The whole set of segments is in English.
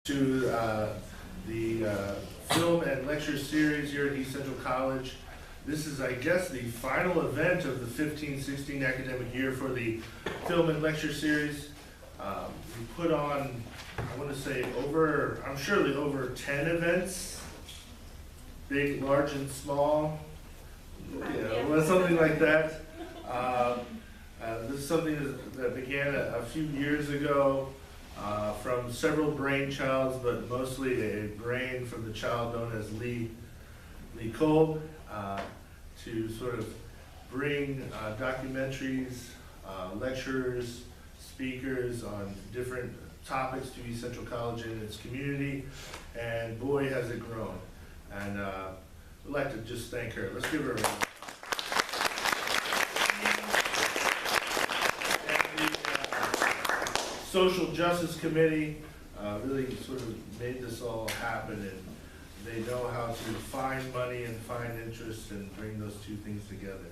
To the film and lecture series here at East Central College. This is, I guess, the final event of the 15-16 academic year for the film and lecture series. We put on, I want to say, I'm surely over 10 events, big, large, and small, something like that. This is something that began a few years ago. From several brainchilds, but mostly a brain from the child known as Lee Kolb, to sort of bring documentaries, lecturers, speakers on different topics to East Central College and its community, and boy has it grown. And I'd like to just thank her. Let's give her a round. Social Justice Committee really sort of made this all happen, and they know how to find money and find interest and bring those two things together.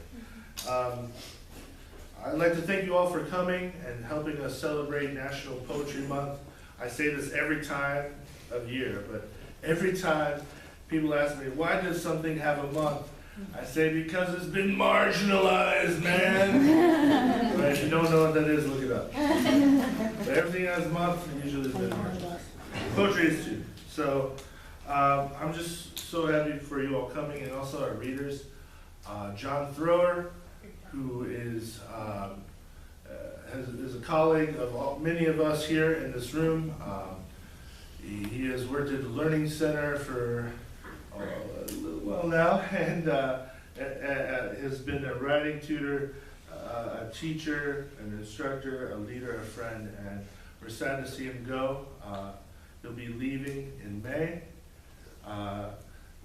I'd like to thank you all for coming and helping us celebrate National Poetry Month. I say this every time of year, but every time people ask me, why does something have a month? I say, because it's been marginalized, man. Right? If you don't know what that is, look it up. But everything has a month usually has been marginalized. Poetry is too. So I'm just so happy for you all coming, and also our readers. John Thrower, who is a colleague of many of us here in this room. He has worked at the Learning Center for a little while now, and has been a writing tutor, a teacher, an instructor, a leader, a friend, and we're sad to see him go. He'll be leaving in May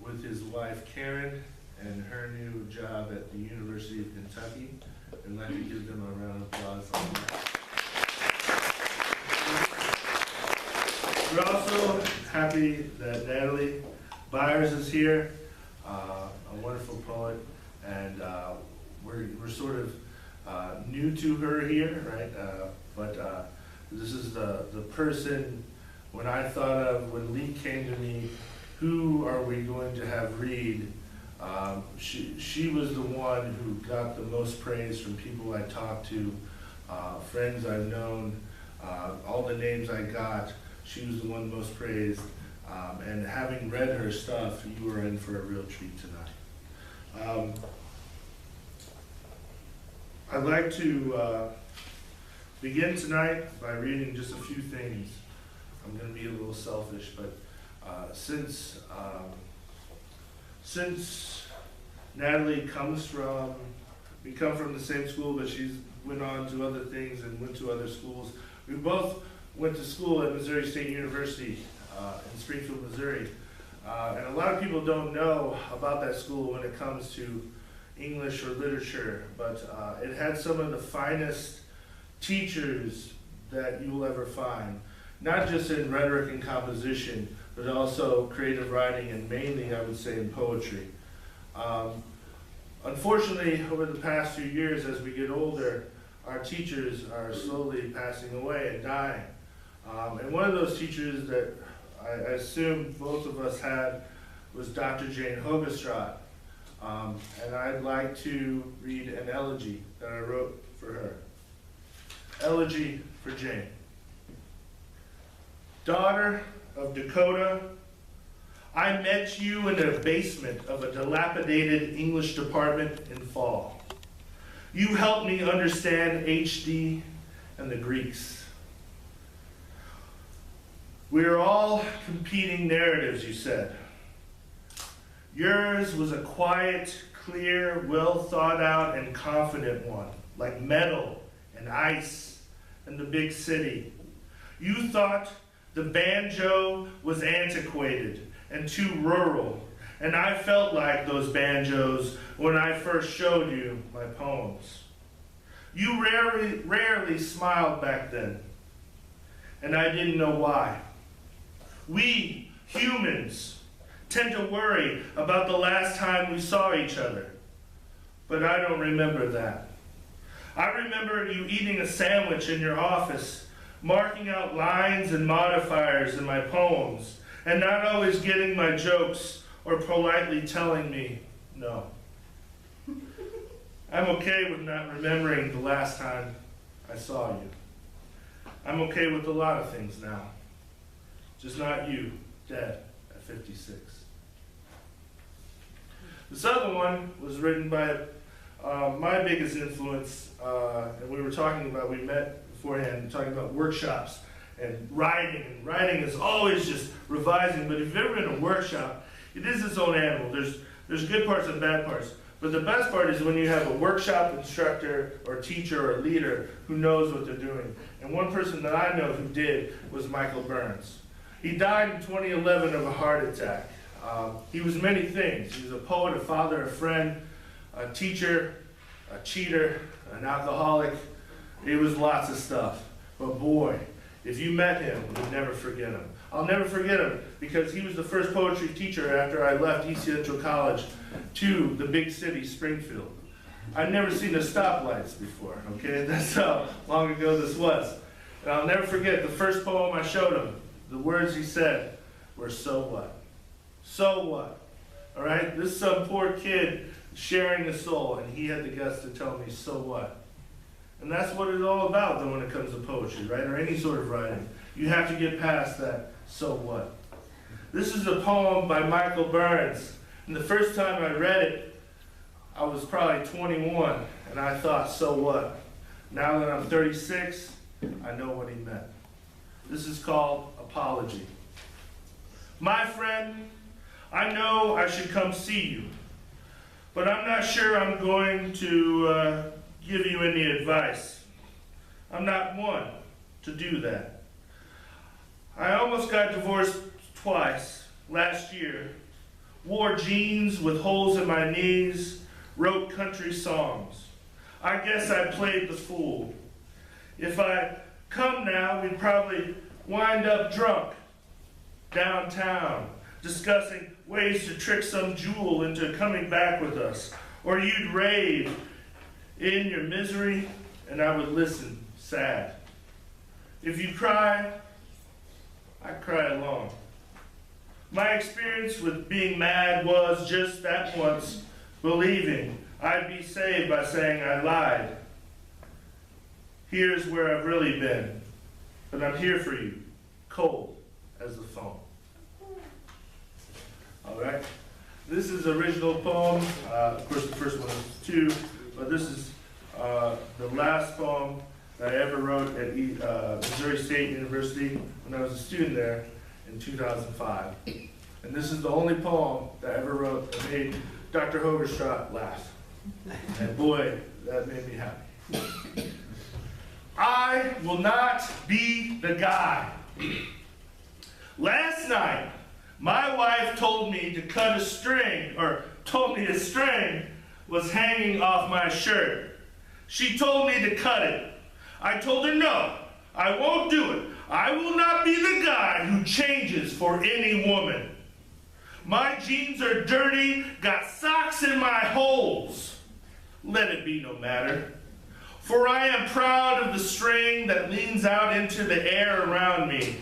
with his wife Karen and her new job at the University of Kentucky. And I'd like to give them a round of applause on that. We're also happy that Natalie Byers is here, a wonderful poet, and we're sort of new to her here, right? But this is the person when I thought of, when Lee came to me, who are we going to have read? She was the one who got the most praise from people I talked to, friends I've known, all the names I got, she was the one most praised. And having read her stuff, you were in for a real treat tonight. I'd like to begin tonight by reading just a few things. I'm going to be a little selfish, but since Natalie we come from the same school, but she's went on to other things and went to other schools. We both went to school at Missouri State University in Springfield, Missouri. And a lot of people don't know about that school when it comes to English or literature, but it had some of the finest teachers that you will ever find, not just in rhetoric and composition, but also creative writing, and mainly, I would say, in poetry. Unfortunately, over the past few years, as we get older, our teachers are slowly passing away and dying. And one of those teachers that I assume both of us had was Dr. Jane Hogestraat. And I'd like to read an elegy that I wrote for her. Elegy for Jane. Daughter of Dakota, I met you in the basement of a dilapidated English department in fall. You helped me understand HD and the Greeks. We are all competing narratives, you said. Yours was a quiet, clear, well thought out, and confident one, like metal and ice and the big city. You thought the banjo was antiquated and too rural, and I felt like those banjos when I first showed you my poems. You rarely smiled back then, and I didn't know why. We, humans, tend to worry about the last time we saw each other, but I don't remember that. I remember you eating a sandwich in your office marking out lines and modifiers in my poems, and not always getting my jokes or politely telling me no. I'm okay with not remembering the last time I saw you. I'm okay with a lot of things now. Just not you, dead at 56. This other one was written by my biggest influence, and we met beforehand, talking about workshops and writing. And writing is always just revising, but if you've ever been in a workshop, it is its own animal. There's good parts and bad parts. But the best part is when you have a workshop instructor or teacher or leader who knows what they're doing. And one person that I know who did was Michael Burns. He died in 2011 of a heart attack. He was many things. He was a poet, a father, a friend, a teacher, a cheater, an alcoholic. He was lots of stuff. But boy, if you met him, you'd never forget him. I'll never forget him because he was the first poetry teacher after I left ECC College to the big city, Springfield. I'd never seen the stoplights before, okay? That's how long ago this was. And I'll never forget the first poem I showed him. The words he said were, "So what? So what?" All right? This is some poor kid sharing a soul, and he had the guts to tell me, "So what?" And that's what it's all about, though, when it comes to poetry, right? Or any sort of writing. You have to get past that, "So what?" This is a poem by Michael Burns. And the first time I read it, I was probably 21, and I thought, "So what?" Now that I'm 36, I know what he meant. This is called Apology. My friend, I know I should come see you, but I'm not sure I'm going to give you any advice. I'm not one to do that. I almost got divorced twice last year, wore jeans with holes in my knees, wrote country songs. I guess I played the fool. If I come now, we'd probably wind up drunk downtown, discussing ways to trick some jewel into coming back with us. Or you'd rave in your misery, and I would listen, sad. If you cry, I'd cry along. My experience with being mad was just that once, believing I'd be saved by saying I lied. Here's where I've really been, but I'm here for you, cold as the phone. All right, this is the original poem. Of course, the first one is 2, but this is the last poem that I ever wrote at Missouri State University when I was a student there in 2005. And this is the only poem that I ever wrote that made Dr. Hogerstraat laugh. And boy, that made me happy. I will not be the guy. Last night, my wife told me to cut a string, or told me a string was hanging off my shirt. She told me to cut it. I told her no, I won't do it. I will not be the guy who changes for any woman. My jeans are dirty, got socks in my holes. Let it be no matter. For I am proud of the string that leans out into the air around me.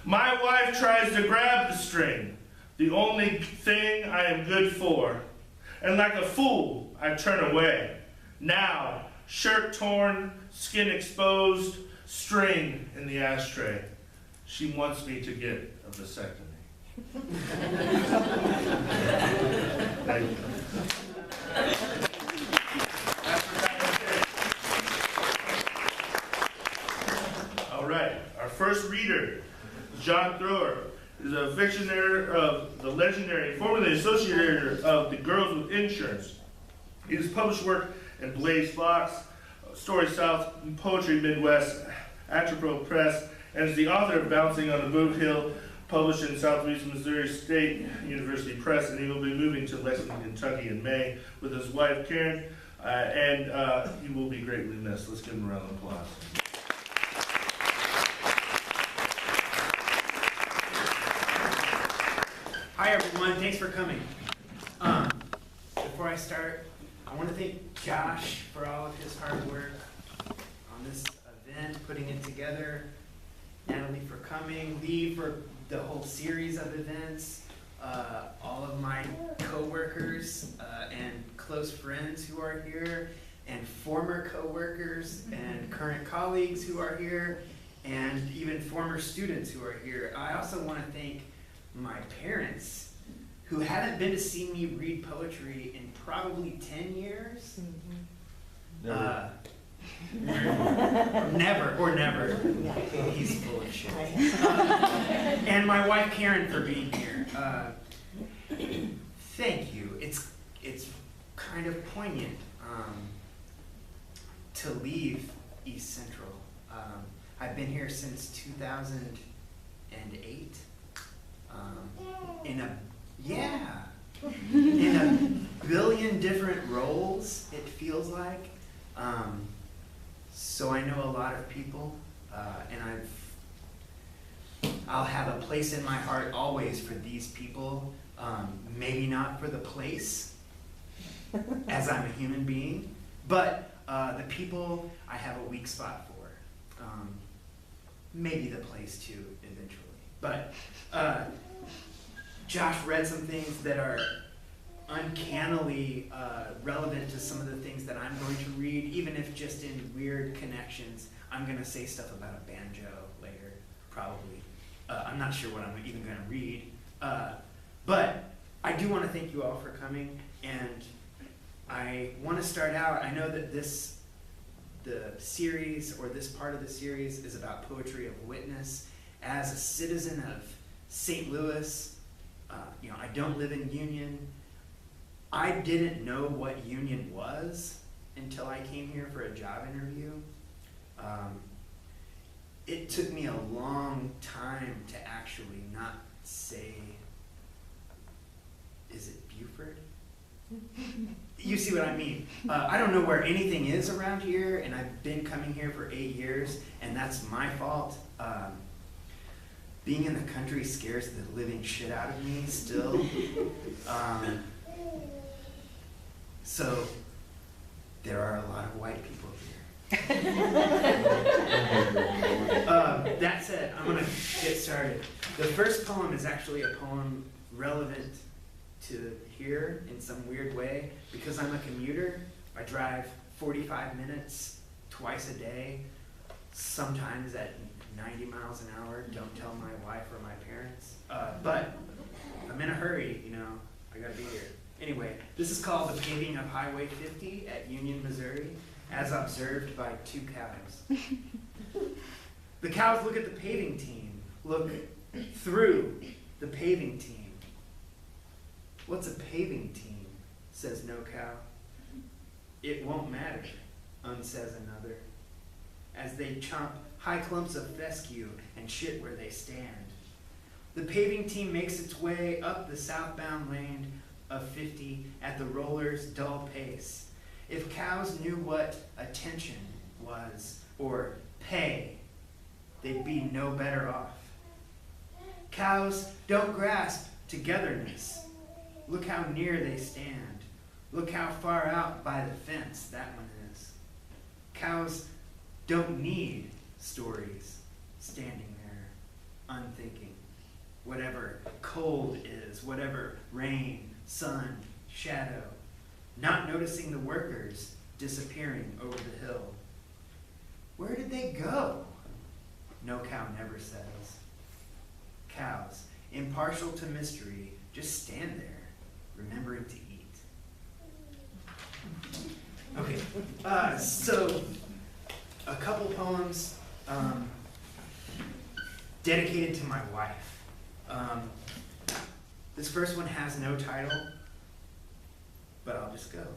My wife tries to grab the string, the only thing I am good for. And like a fool, I turn away. Now, shirt torn, skin exposed, string in the ashtray. She wants me to get a vasectomy. Thank you. All right, our first reader, John Thrower, is a fictionary of the legendary, formerly associate editor of The Girls with Insurance. He has published work in Blaze Fox, Story South, Poetry Midwest, Atropos Press, and is the author of Bouncing on the Boot Hill, published in Southeast Missouri State University Press, and he will be moving to Lexington, Kentucky in May with his wife, Karen, and he will be greatly missed. Let's give him a round of applause. Hi everyone, thanks for coming. Before I start, I want to thank Josh for all of his hard work on this event. event, putting it together. Natalie for coming, Lee for the whole series of events, all of my co-workers and close friends who are here, and former co-workers and current colleagues who are here, and even former students who are here. I also want to thank my parents who haven't been to see me read poetry in probably 10 years. Never. Never. He's full of shit. And my wife Karen for being here. Thank you. It's kind of poignant to leave East Central. I've been here since 2008. In a billion different roles, it feels like. So I know a lot of people, and I'll have a place in my heart always for these people. Maybe not for the place, as I'm a human being, but the people I have a weak spot for. Maybe the place too, eventually. But Josh read some things that are uncannily relevant to some of the things that I'm going to read, even if just in weird connections. I'm going to say stuff about a banjo later, probably. I'm not sure what I'm even going to read. But I do want to thank you all for coming, and I want to start out. I know that the series, or this part of the series, is about poetry of witness. As a citizen of St. Louis, I don't live in Union. I didn't know what Union was until I came here for a job interview. It took me a long time to actually not say, is it Buford? You see what I mean? I don't know where anything is around here, and I've been coming here for 8 years, and that's my fault. Being in the country scares the living shit out of me still. So there are a lot of white people here. That said, I'm gonna get started. The first poem is actually a poem relevant to here in some weird way. Because I'm a commuter, I drive 45 minutes twice a day, sometimes at 90 miles an hour. Don't tell my wife or my parents. But I'm in a hurry, I gotta be here. Anyway, this is called The Paving of Highway 50 at Union, Missouri, as observed by 2 cows. The cows look at the paving team, look through the paving team. What's a paving team? Says no cow. It won't matter, unsays another, as they chomp high clumps of fescue and shit where they stand. The paving team makes its way up the southbound lane of 50 at the roller's dull pace. If cows knew what attention was, or pay, they'd be no better off. Cows don't grasp togetherness. Look how near they stand. Look how far out by the fence that one is. Cows don't need stories, standing there, unthinking. Whatever cold is, whatever rain, sun, shadow, not noticing the workers disappearing over the hill. Where did they go? No cow never says. Cows, impartial to mystery, just stand there, remembering to eat. Okay, so a couple poems dedicated to my wife. This first one has no title, but I'll just go.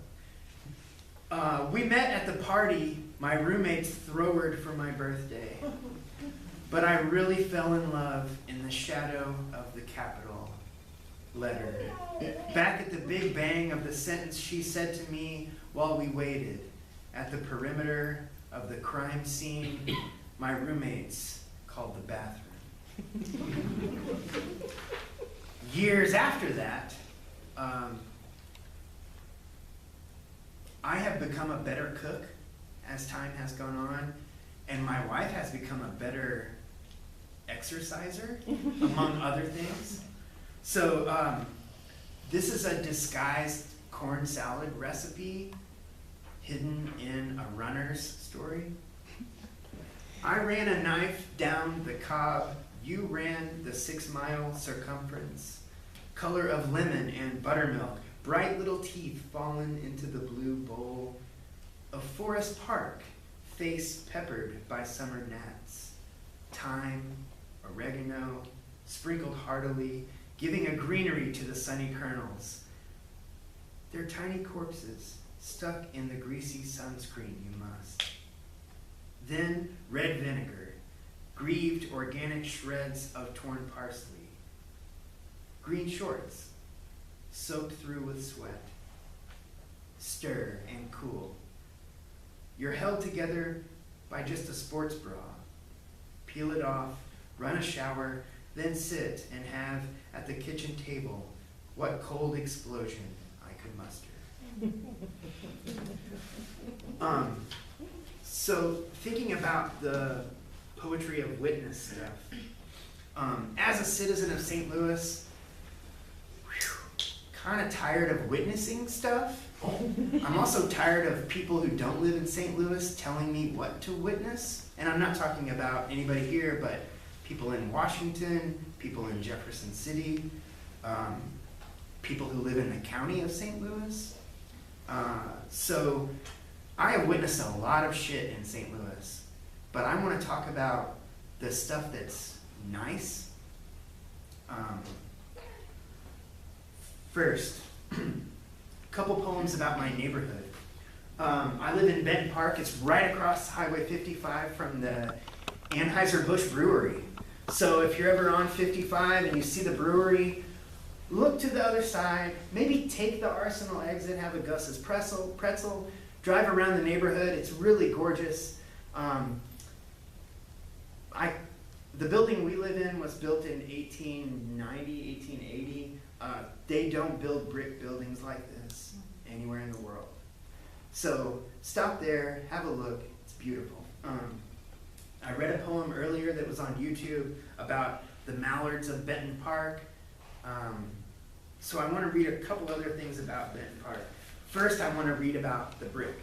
We met at the party my roommates throwered for my birthday, but I really fell in love in the shadow of the capital letter. Back at the big bang of the sentence she said to me while we waited at the perimeter of the crime scene my roommates called the bathroom. Years after that, I have become a better cook as time has gone on, And my wife has become a better exerciser, among other things. So this is a disguised corn salad recipe hidden in a runner's story. I ran a knife down the cob, you ran the 6-mile circumference, color of lemon and buttermilk, bright little teeth fallen into the blue bowl of Forest Park, face peppered by summer gnats, thyme, oregano, sprinkled heartily, giving a greenery to the sunny kernels. They're tiny corpses, stuck in the greasy sunscreen you must. Then red vinegar, grieved organic shreds of torn parsley. Green shorts, soaked through with sweat. Stir and cool. You're held together by just a sports bra. Peel it off, run a shower, then sit and have at the kitchen table what cold explosion I could muster. So thinking about the poetry of witness stuff, as a citizen of St. Louis, kind of tired of witnessing stuff. I'm also tired of people who don't live in St. Louis telling me what to witness. And I'm not talking about anybody here, but people in Washington, people in Jefferson City, people who live in the county of St. Louis. So I have witnessed a lot of shit in St. Louis, but I want to talk about the stuff that's nice. First, a couple poems about my neighborhood. I live in Benton Park. It's right across Highway 55 from the Anheuser-Busch Brewery. So if you're ever on 55 and you see the brewery, look to the other side, maybe take the Arsenal exit, have a Gus's pretzel, drive around the neighborhood. It's really gorgeous. The building we live in was built in 1890, 1880. They don't build brick buildings like this anywhere in the world. So stop there, have a look, it's beautiful. I read a poem earlier that was on YouTube about the mallards of Benton Park. So I want to read a couple other things about Benton Park. First, I want to read about the brick.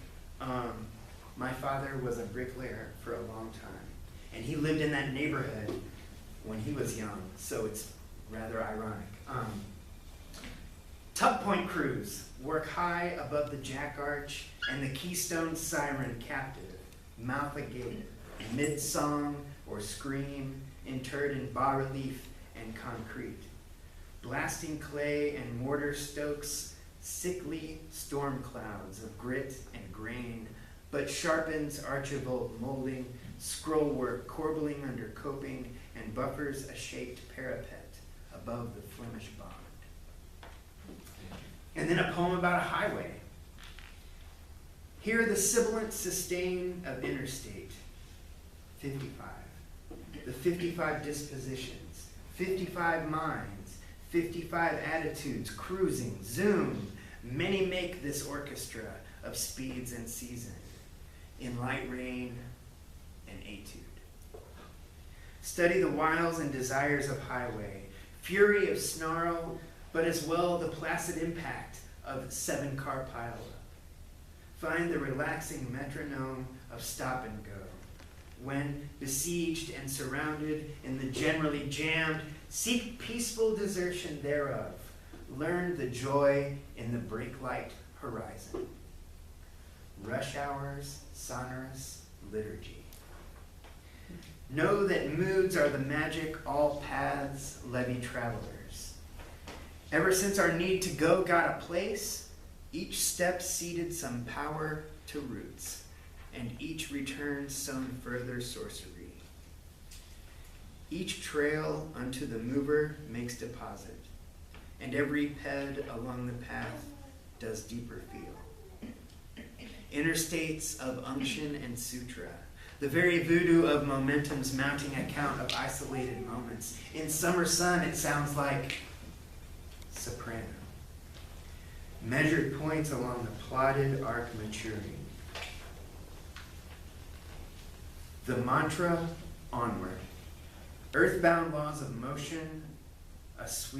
My father was a bricklayer for a long time, and he lived in that neighborhood when he was young, so it's rather ironic. Tuck Point crews work high above the jack arch and the keystone siren captive, mouth agape, mid-song or scream, interred in bas-relief and concrete. Blasting clay and mortar stokes sickly storm clouds of grit and grain, but sharpens archivolt molding, scrollwork corbelling under coping, and buffers a shaped parapet above the Flemish bond. And then a poem about a highway. Hear the sibilant sustain of Interstate 55. The 55 dispositions, 55 minds, 55 attitudes, cruising, zoom. Many make this orchestra of speeds and season, in light rain and etude. Study the wiles and desires of highway, fury of snarl, but as well the placid impact of 7-car pileup. Find the relaxing metronome of stop and go. When besieged and surrounded in the generally jammed, seek peaceful desertion thereof. Learn the joy in the brake-light horizon. Rush hours, sonorous liturgy. Know that moods are the magic all paths levy travelers. Ever since our need to go got a place, each step ceded some power to roots, and each return some further sorcery. Each trail unto the mover makes deposit, and every ped along the path does deeper feel. Interstates of unction and sutra, the very voodoo of momentum's mounting account of isolated moments. In summer sun, it sounds like soprano. Measured points along the plotted arc maturing. The mantra, onward. Earthbound laws of motion, a sweet